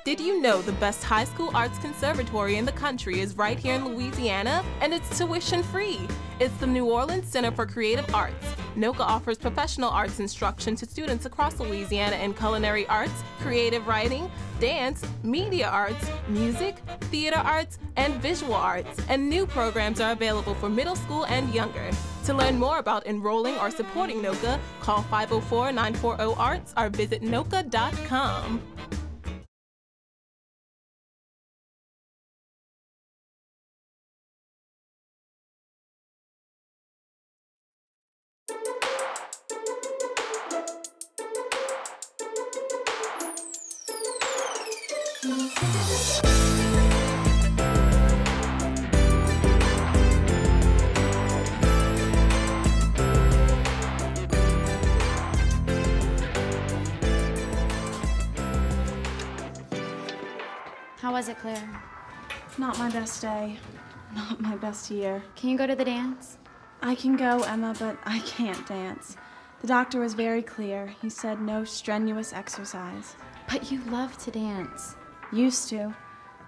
Did you know the best high school arts conservatory in the country is right here in Louisiana? And it's tuition free. It's the New Orleans Center for Creative Arts. NOCA offers professional arts instruction to students across Louisiana in culinary arts, creative writing, dance, media arts, music, theater arts, and visual arts. And new programs are available for middle school and younger. To learn more about enrolling or supporting NOCA, call 504-940-ARTS or visit noca.com. How was it, Claire? Not my best day. Not my best year. Can you go to the dance? I can go, Emma, but I can't dance. The doctor was very clear. He said no strenuous exercise. But you love to dance. Used to.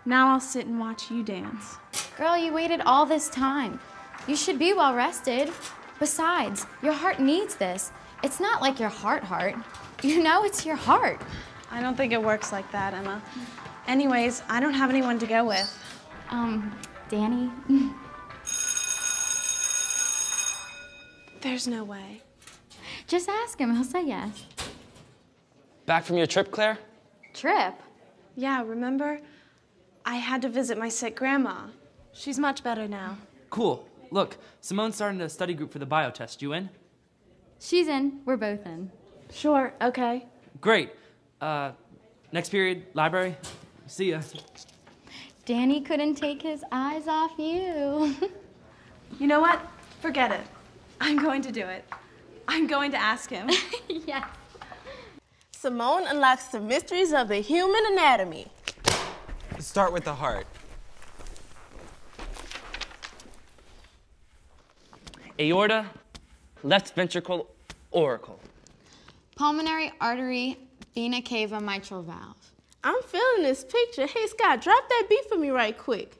Now I'll sit and watch you dance. Girl, you waited all this time. You should be well rested. Besides, your heart needs this. It's not like your heart. You know, it's your heart. I don't think it works like that, Emma. Anyways, I don't have anyone to go with. Danny? There's no way. Just ask him, he'll say yes. Back from your trip, Claire? Trip? Yeah, remember? I had to visit my sick grandma. She's much better now. Cool. Look, Simone's starting a study group for the bio test. You in? She's in. We're both in. Sure, okay. Great. Next period, library. See ya. Danny couldn't take his eyes off you. You know what? Forget it. I'm going to do it. I'm going to ask him. Yes. Simone unlocks the mysteries of the human anatomy. Let's start with the heart. Aorta, left ventricle, auricle. Pulmonary artery, vena cava, mitral valve. I'm feeling this picture. Hey, Scott, drop that beat for me right quick.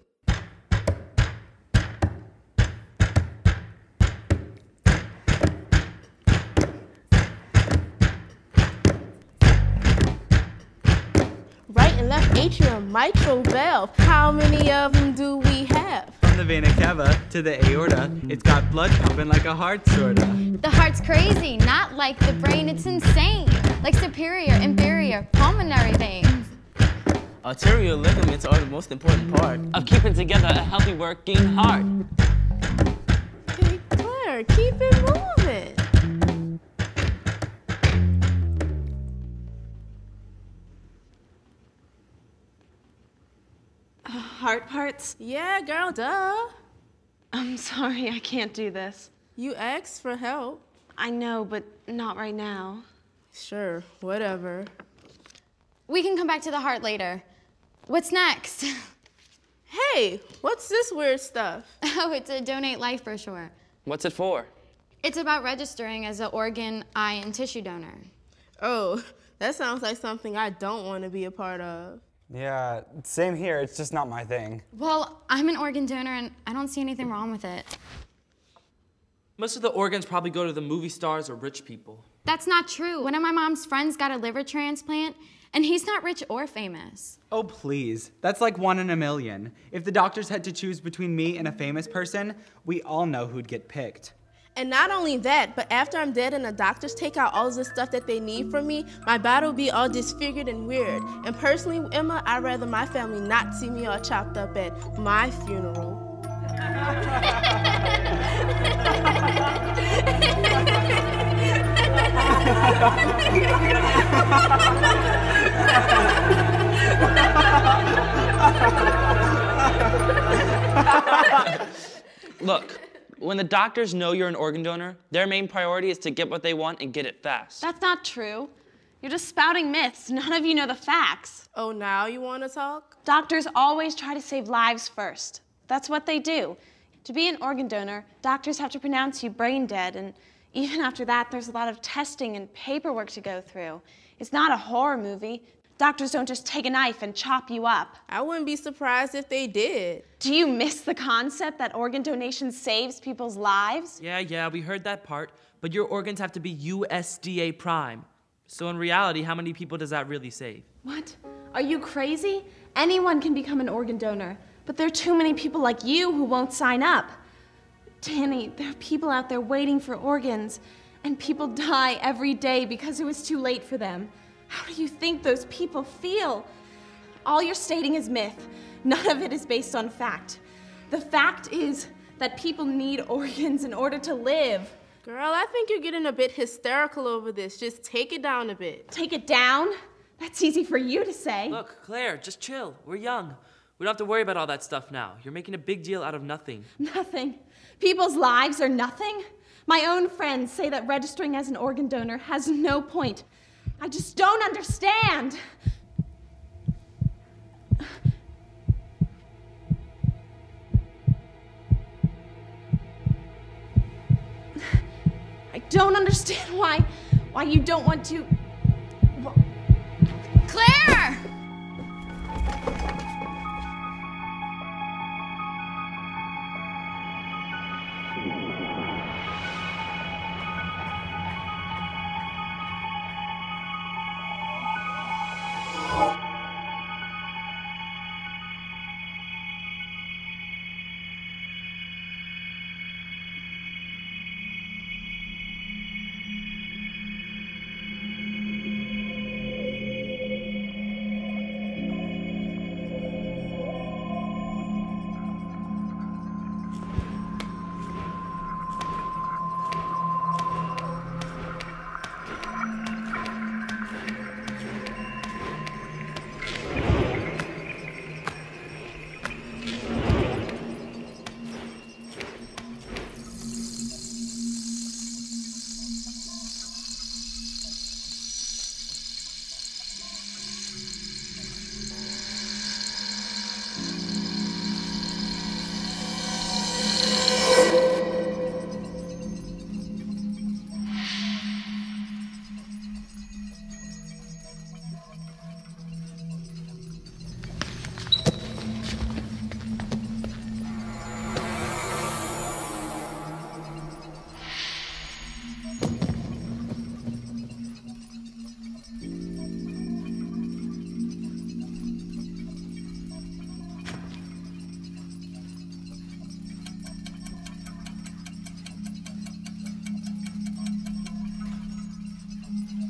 Right and left atrium, mitral valve. How many of them do we have? From the vena cava to the aorta, it's got blood pumping like a heart, sorta. The heart's crazy, not like the brain, it's insane. Like superior, inferior, pulmonary veins. Arterial ligaments are the most important part Of keeping together a healthy working heart. Hey, Claire, keep it moving. Heart parts? Yeah, girl, duh. I'm sorry, I can't do this. You asked for help. I know, but not right now. Sure, whatever. We can come back to the heart later. What's next? Hey, what's this weird stuff? Oh, it's a Donate Life brochure. What's it for? It's about registering as an organ, eye, and tissue donor. Oh, that sounds like something I don't want to be a part of. Yeah, same here. It's just not my thing. Well, I'm an organ donor, and I don't see anything wrong with it. Most of the organs probably go to the movie stars or rich people. That's not true. One of my mom's friends got a liver transplant, and he's not rich or famous. Oh, please. That's like 1 in a million. If the doctors had to choose between me and a famous person, we all know who'd get picked. And not only that, but after I'm dead and the doctors take out all of the stuff that they need from me, my body will be all disfigured and weird. And personally, Emma, I'd rather my family not see me all chopped up at my funeral. Look, when the doctors know you're an organ donor, their main priority is to get what they want and get it fast. That's not true. You're just spouting myths. None of you know the facts. Oh, now you want to talk? Doctors always try to save lives first. That's what they do. To be an organ donor, doctors have to pronounce you brain dead, and even after that, there's a lot of testing and paperwork to go through. It's not a horror movie. Doctors don't just take a knife and chop you up. I wouldn't be surprised if they did. Do you miss the concept that organ donation saves people's lives? Yeah, we heard that part, but your organs have to be USDA prime. So in reality, how many people does that really save? What? Are you crazy? Anyone can become an organ donor, but there are too many people like you who won't sign up. Danny, there are people out there waiting for organs, and people die every day because it was too late for them. How do you think those people feel? All you're stating is myth. None of it is based on fact. The fact is that people need organs in order to live. Girl, I think you're getting a bit hysterical over this. Just take it down a bit. Take it down? That's easy for you to say. Look, Claire, just chill. We're young. We don't have to worry about all that stuff now. You're making a big deal out of nothing. Nothing. People's lives are nothing? My own friends say that registering as an organ donor has no point. I just don't understand. I don't understand why you don't want to... Claire!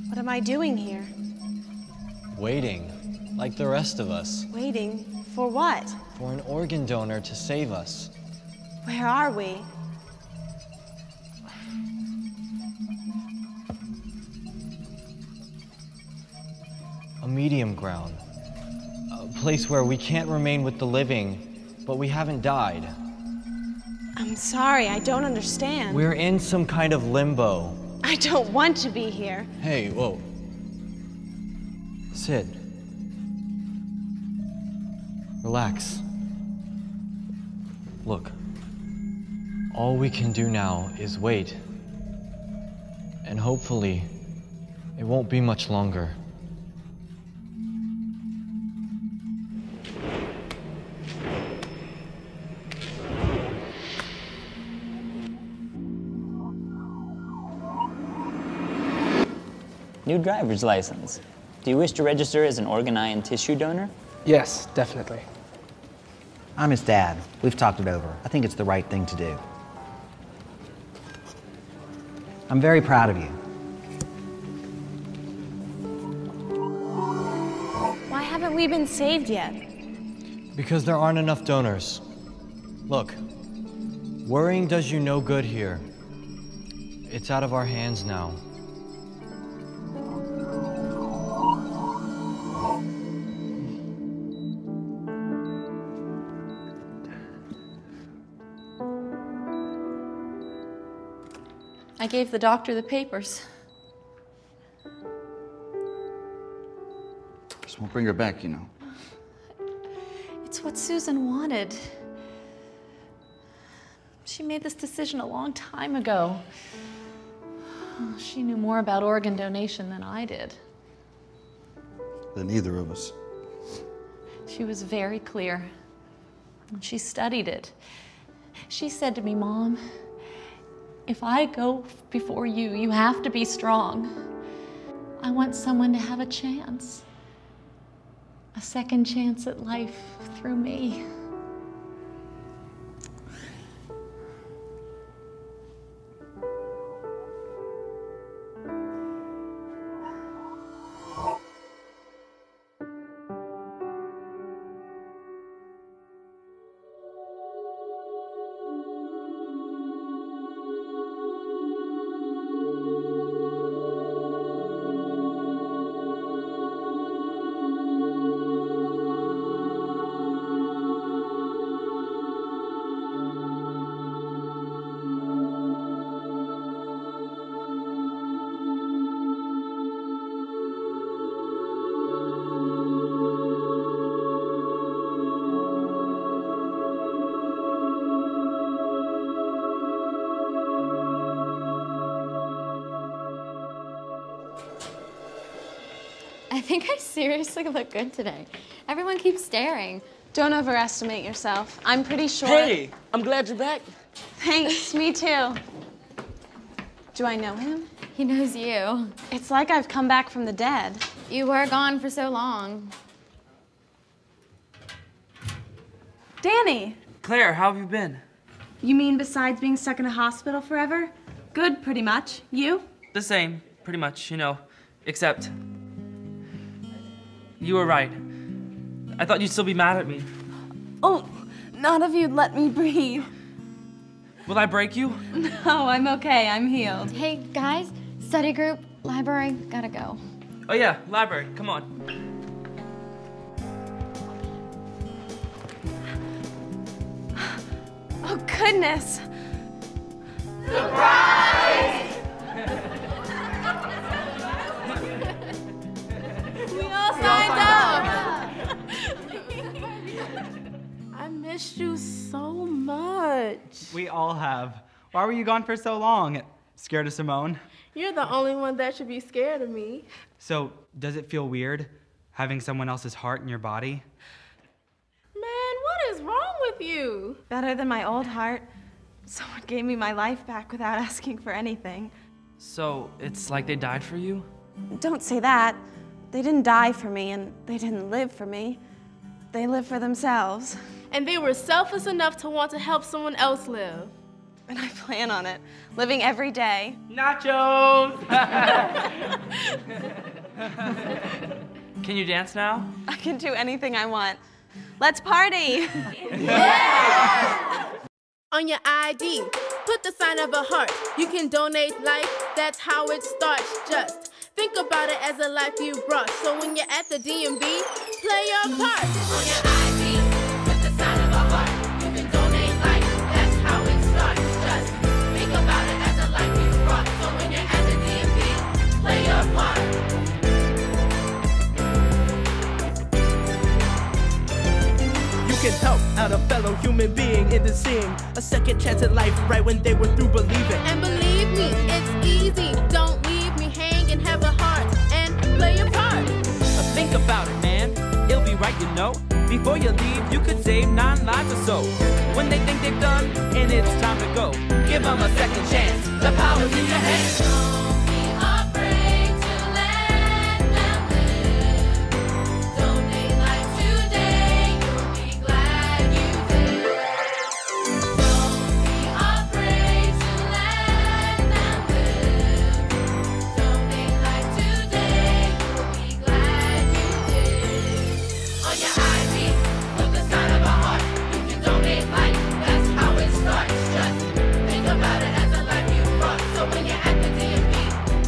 What am I doing here? Waiting, like the rest of us. Waiting for what? For an organ donor to save us. Where are we? A medium ground. A place where we can't remain with the living, but we haven't died. I'm sorry, I don't understand. We're in some kind of limbo. I don't want to be here. Hey, whoa. Sid. Relax. Look, all we can do now is wait. And hopefully, it won't be much longer. New driver's license. Do you wish to register as an organ, eye, and tissue donor? Yes, definitely. I'm his dad. We've talked it over. I think it's the right thing to do. I'm very proud of you. Why haven't we been saved yet? Because there aren't enough donors. Look, worrying does you no good here. It's out of our hands now. I gave the doctor the papers. Just won't bring her back, you know. It's what Susan wanted. She made this decision a long time ago. She knew more about organ donation than I did. Than either of us. She was very clear. She studied it. She said to me, Mom, if I go before you, you have to be strong. I want someone to have a chance. A second chance at life through me. I think I seriously look good today. Everyone keeps staring. Don't overestimate yourself. I'm pretty sure. Hey, I'm glad you're back. Thanks, me too. Do I know him? He knows you. It's like I've come back from the dead. You were gone for so long. Danny! Claire, how have you been? You mean besides being stuck in a hospital forever? Good, pretty much. You? The same, pretty much, you know, except you were right. I thought you'd still be mad at me. Oh, none of you'd let me breathe. Will I break you? No, I'm okay. I'm healed. Hey, guys, study group, library, gotta go. Oh yeah, library, come on. Oh, goodness. Surprise! We all signed up. I missed you so much. We all have. Why were you gone for so long? Scared of Simone? You're the only one that should be scared of me. So, does it feel weird having someone else's heart in your body? Man, what is wrong with you? Better than my old heart. Someone gave me my life back without asking for anything. So, it's like they died for you? Don't say that. They didn't die for me, and they didn't live for me. They lived for themselves. And they were selfless enough to want to help someone else live. And I plan on it, living every day. Nachos! Can you dance now? I can do anything I want. Let's party! Yeah! On your ID, put the sign of a heart. You can donate life, that's how it starts. Just think about it as a life you brought. So when you're at the DMV, play your a part. On your ID, with the sign of a heart, you can donate life. That's how it starts. Just think about it as a life you brought. So when you're at the DMV, play your part. You can help out a fellow human being into seeing a second chance at life right when they were through believing. And believe me, it's easy. Don't leave me hanging, have a heart and play your part. Think about it, man. It'll be right, you know. Before you leave, you could save 9 lives or so. When they think they've done, and it's time to go, give them a second chance. The power's in your hands. Don't be afraid to let them live. Donate life today, you'll be glad you did. Don't be afraid to let them live. Donate life today, you'll be glad you did. On your ID, with the sign of a heart, you can donate life. That's how it starts. Just think about it as a life you brought. So when you're at the DMV,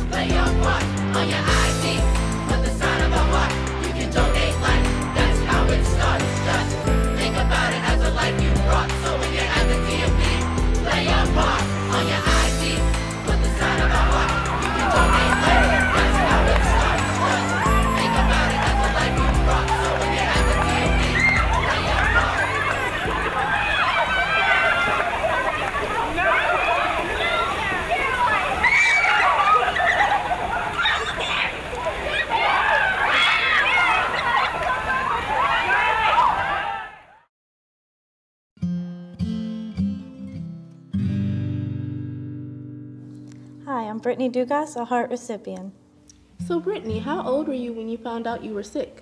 play your part. On your ID, with the sign of a heart, you can donate life. That's how it starts. Just think about it as a life you brought. So when you're at the DMV, play your part. On your ID, with the sign of a heart, you can donate life. That's how it starts. Just think about it as a life you brought. So when you're at the DMV, play your part. Hi, I'm Brittany Dugas, a heart recipient. So Brittany, how old were you when you found out you were sick?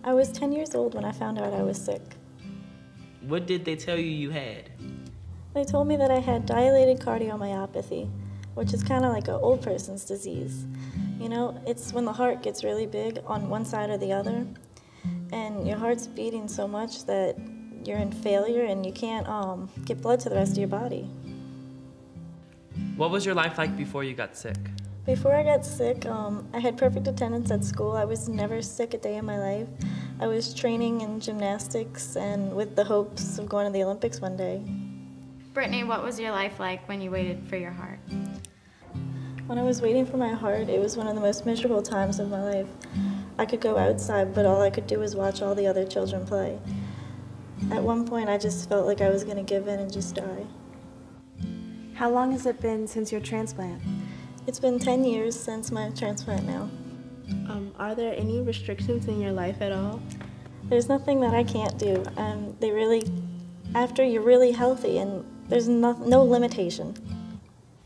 I was 10 years old when I found out I was sick. What did they tell you you had? They told me that I had dilated cardiomyopathy, which is kind of like an old person's disease. You know, it's when the heart gets really big on one side or the other, and your heart's beating so much that you're in failure and you can't get blood to the rest of your body. What was your life like before you got sick? Before I got sick, I had perfect attendance at school. I was never sick a day in my life. I was training in gymnastics and with the hopes of going to the Olympics one day. Brittany, what was your life like when you waited for your heart? When I was waiting for my heart, it was one of the most miserable times of my life. I could go outside, but all I could do was watch all the other children play. At one point, I just felt like I was going to give in and just die. How long has it been since your transplant? It's been 10 years since my transplant now. Are there any restrictions in your life at all? There's nothing that I can't do. After you're really healthy, and there's no limitation.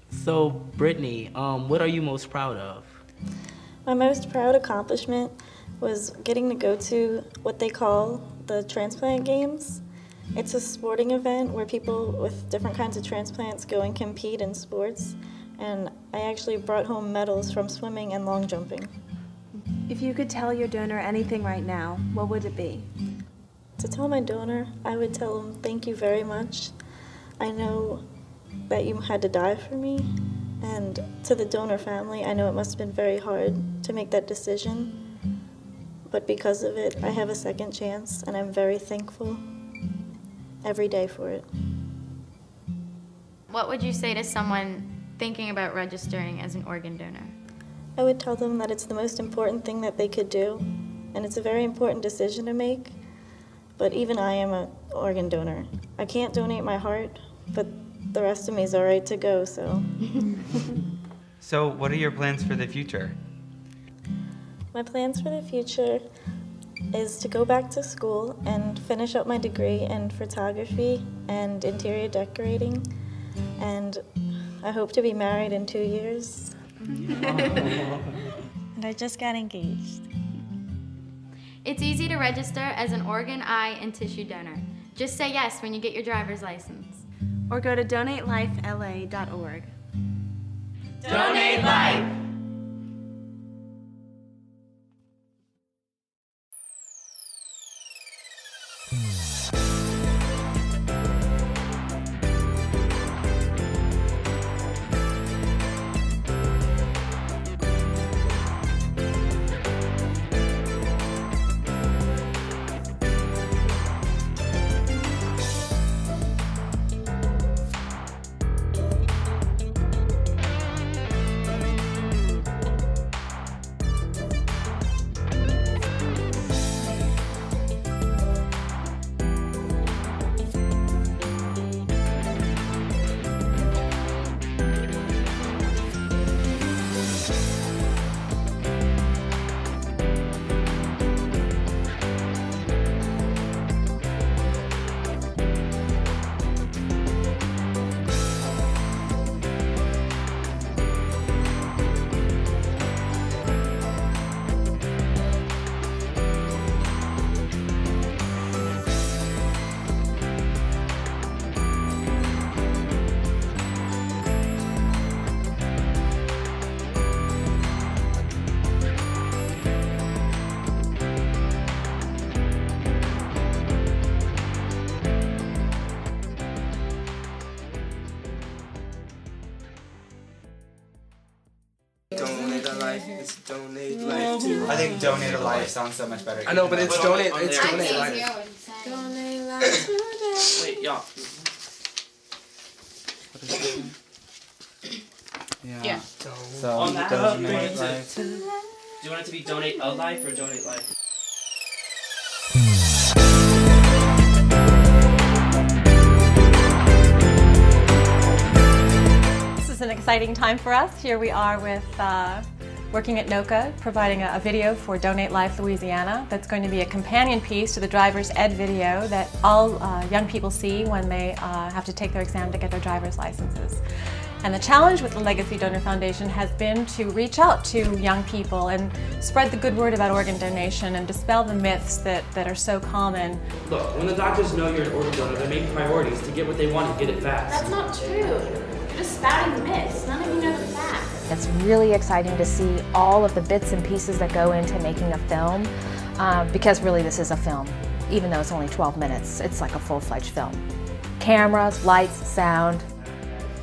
So, Brittany, what are you most proud of? My most proud accomplishment was getting to go to what they call the transplant games. It's a sporting event where people with different kinds of transplants go and compete in sports, and I actually brought home medals from swimming and long jumping. If you could tell your donor anything right now, what would it be? To tell my donor, I would tell him, thank you very much. I know that you had to die for me, and to the donor family, I know it must have been very hard to make that decision, but because of it, I have a second chance, and I'm very thankful every day for it. What would you say to someone thinking about registering as an organ donor? I would tell them that it's the most important thing that they could do, and it's a very important decision to make, but even I am an organ donor. I can't donate my heart, but the rest of me is all right to go, so. So what are your plans for the future? My plans for the future is to go back to school and finish up my degree in photography and interior decorating, and I hope to be married in 2 years. And I just got engaged. It's easy to register as an organ, eye, and tissue donor. Just say yes when you get your driver's license. Or go to donatelifela.org. Donate life! Donate life to. I think donate a life sounds so much better. I know, but it's donate. It's donate life. Donate life today. Wait, y'all. Yeah. So, On that donate note, life. Do you want it to be donate a life or donate life? This is an exciting time for us. Here we are with working at NOCA, providing a video for Donate Life Louisiana that's going to be a companion piece to the driver's ed video that all young people see when they have to take their exam to get their driver's licenses. And the challenge with the Legacy Donor Foundation has been to reach out to young people and spread the good word about organ donation and dispel the myths that are so common. Look, when the doctors know you're an organ donor, their main priority is to get what they want and get it fast. That's not true. You're just spouting the myths. None of you know the facts. It's really exciting to see all of the bits and pieces that go into making a film, because really this is a film. Even though it's only 12 minutes, it's like a full-fledged film. Cameras, lights, sound,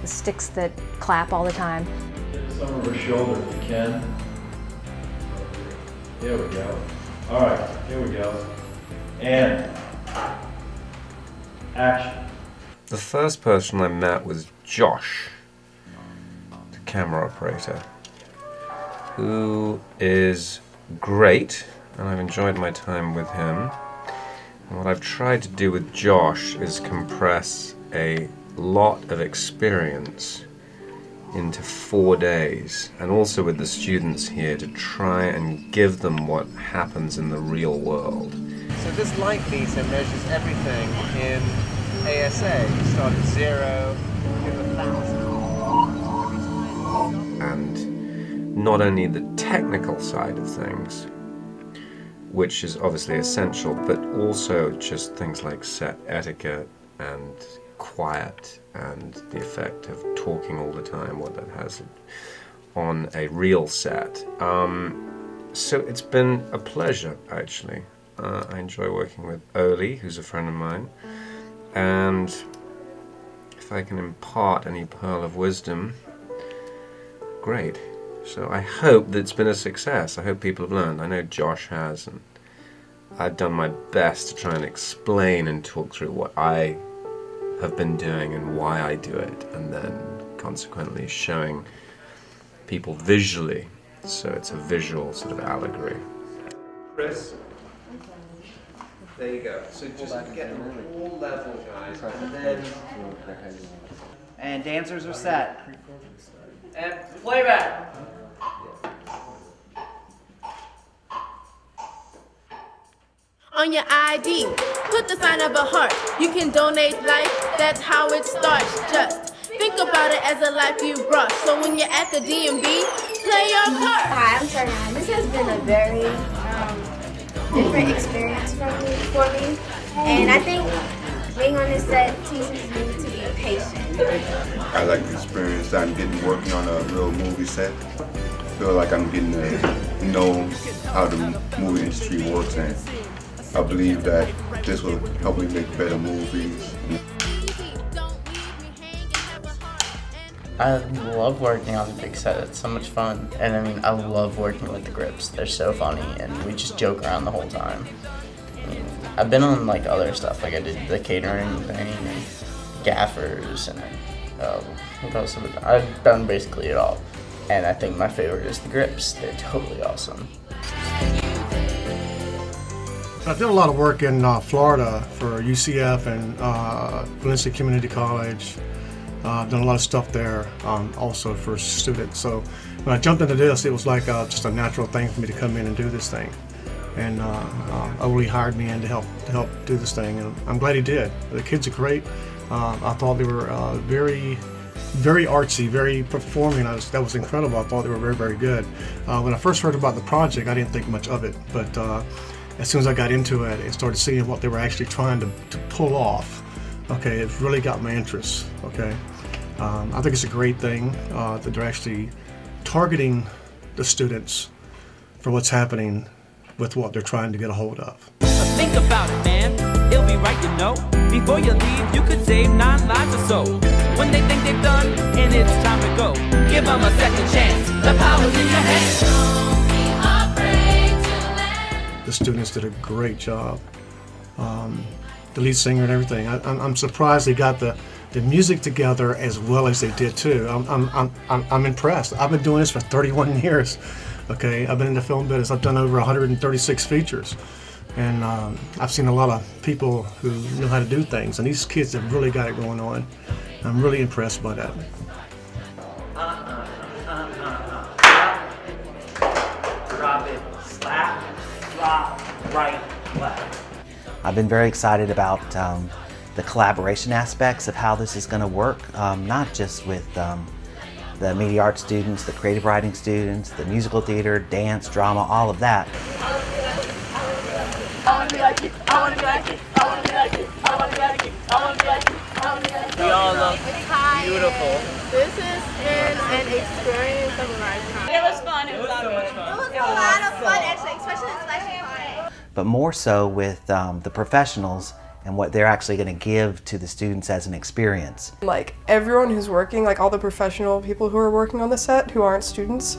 the sticks that clap all the time. Some of her shoulder if you can. There we go. All right, here we go. And action. The first person I met was Josh, the camera operator, who is great, and I've enjoyed my time with him. And what I've tried to do with Josh is compress a lot of experience into 4 days, and also with the students here to try and give them what happens in the real world. So this light meter measures everything in ASA. You start at 0, you go to 1,000. And not only the technical side of things, which is obviously essential, but also just things like set etiquette and quiet and the effect of talking all the time, what that has on a real set. So it's been a pleasure, actually. I enjoy working with Oli, who's a friend of mine, and if I can impart any pearl of wisdom, great. So I hope that it's been a success. I hope people have learned. I know Josh has, and I've done my best to try and explain and talk through what I have been doing and why I do it, and then consequently showing people visually, so it's a visual sort of allegory. Chris, there you go. So just get all level, guys, and then... And dancers are set. And playback! On your ID, put the sign of a heart. You can donate life, that's how it starts. Just think about it as a life you brought. So when you're at the DMV, play your part. Hi, I'm Tarnan. This has been a very different experience for me. And I think being on this set teaches me to be patient. I like the experience that I'm getting working on a real movie set. I feel like I'm getting to know how the movie industry works, and I believe that this will help me make better movies. I love working on the big set. It's so much fun. And I mean, I love working with the grips. They're so funny, and we just joke around the whole time. I mean, I've been on like other stuff, like I did the catering thing and gaffers, and what else have I done? I've done basically it all. And I think my favorite is the grips. They're totally awesome. I've done a lot of work in Florida for UCF and Valencia Community College. I've done a lot of stuff there also for students. So when I jumped into this, it was like just a natural thing for me to come in and do this thing. And Oli hired me in to help do this thing, and I'm glad he did. The kids are great. I thought they were very artsy, very performing. That was incredible. I thought they were very, very good. When I first heard about the project, I didn't think much of it, but as soon as I got into it and started seeing what they were actually trying to pull off, okay, it really got my interest, okay. I think it's a great thing that they're actually targeting the students for what's happening with what they're trying to get a hold of. Think about it, man. It'll be right, you know. Before you leave, you could save 9 lives or so. When they think they've done, and it's time to go, give them a second chance. The power's in your hands. The students did a great job. The lead singer and everything. I'm surprised they got the music together as well as they did too. I'm impressed. I've been doing this for 31 years. Okay, I've been in the film business. I've done over 136 features, and I've seen a lot of people who know how to do things, and these kids have really got it going on. I'm really impressed by that. Drop it, slap, drop, right, left. I've been very excited about the collaboration aspects of how this is going to work, not just with the media arts students, the creative writing students, the musical theater, dance, drama, all of that. I wanna be like you, I wanna be like you, I wanna be like you, I wanna be like you, I wanna be like you, I wanna be like you. We all look beautiful. This has been an experience of a lifetime. It was fun. It was so much fun. It was a lot of fun, actually, especially the selection part. But more so with the professionals and what they're actually going to give to the students as an experience. Like everyone who's working, like all the professional people who are working on the set who aren't students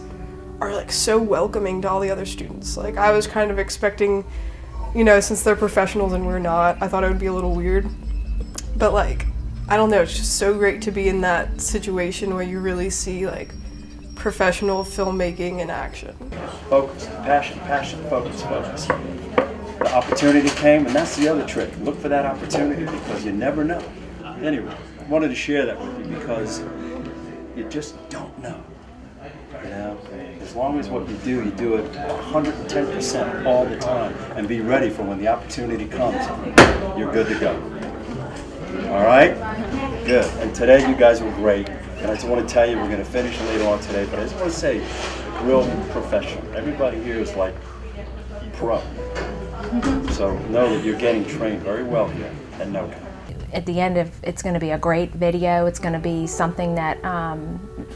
are like so welcoming to all the other students. Like I was kind of expecting, you know, since they're professionals and we're not, I thought it would be a little weird. But like, I don't know, it's just so great to be in that situation where you really see like professional filmmaking in action. Focus, passion, passion, focus, focus. The opportunity came, and that's the other trick. Look for that opportunity because you never know. Anyway, I wanted to share that with you because you just don't know. You know, as long as what you do it 110% all the time, and be ready for when the opportunity comes. You're good to go. All right? Good. And today you guys were great. And I just want to tell you, we're going to finish later on today, but I just want to say, real professional. Everybody here is like pro. So know that you're getting trained very well here at NOCA. At the end of it's going to be a great video. It's going to be something that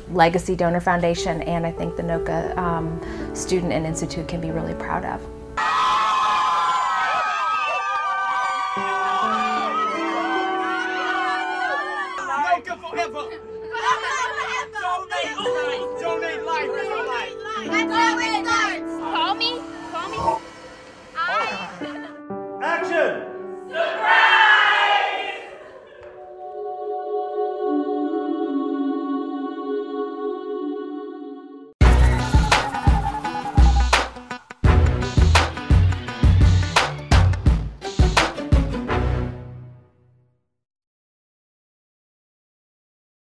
Legacy Donor Foundation and I think the NOCA Student and Institute can be really proud of.